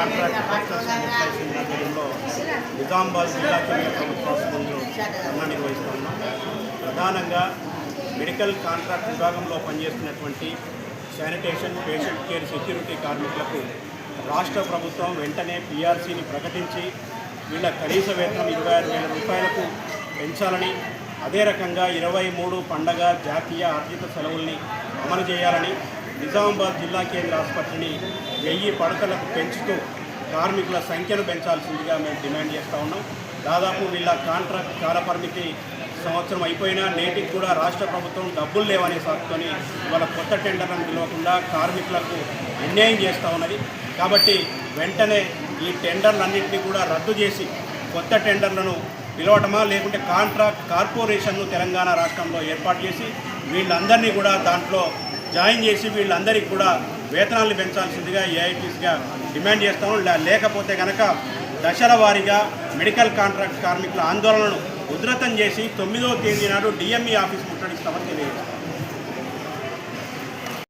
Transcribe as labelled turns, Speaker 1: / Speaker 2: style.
Speaker 1: Contract workers and employees ఆధ్వర్యంలో నిజామాబాద్ జిల్లా కేంద్ర ప్రభుత్వ ఆసుపత్రిలో ధర్నా నిర్వహిస్తూ ఉన్నాం. ప్రధానంగా మెడికల్ కాంట్రాక్ట్ విభాగంలో పనిచేస్తున్నటువంటి శానిటేషన్, పేషెంట్ కేర్, సెక్యూరిటీ కార్మికులకు రాష్ట్ర ప్రభుత్వం వెంటనే పీఆర్సీని ప్రకటించి వీళ్ళ కనీస వేతనం 26,000 రూపాయలకు పెంచాలని, అదే రకంగా 23 పండగ జాతీయ ఆర్జిత సెలవుల్ని అమలు చేయాలని, నిజామాబాద్ జిల్లా కేంద్ర ఆసుపత్రిని 1000 పడకలకు పెంచుతూ కార్మికుల సంఖ్యను పెంచాల్సిందిగా మేము డిమాండ్ చేస్తూ ఉన్నాం. దాదాపు వీళ్ళ కాంట్రాక్ట్ కాలపరిమితి సంవత్సరం అయిపోయినా నేటికి కూడా రాష్ట్ర ప్రభుత్వం డబ్బులు లేవనే సాకుతోని వాళ్ళ కొత్త టెండర్లను పిలవకుండా కార్మికులకు అన్యాయం చేస్తూ ఉన్నది. కాబట్టి వెంటనే ఈ టెండర్లన్నింటినీ కూడా రద్దు చేసి కొత్త టెండర్లను పిలవటమా, లేకుంటే కాంట్రాక్ట్ కార్పొరేషన్ను తెలంగాణ రాష్ట్రంలో ఏర్పాటు చేసి వీళ్ళందరినీ కూడా దాంట్లో జాయిన్ చేసి వీళ్ళందరికీ కూడా వేతనాలు పెంచాల్సిందిగా ఏఐటీసీగా డిమాండ్ చేస్తాము. లేకపోతే కనుక దశల వారీగా మెడికల్ కాంట్రాక్ట్ కార్మికుల ఆందోళనను ఉధృతం చేసి 9వ తేదీ నాడు డిఎంఈ ఆఫీస్ ముట్టడిస్తామని తెలియజేస్తాం.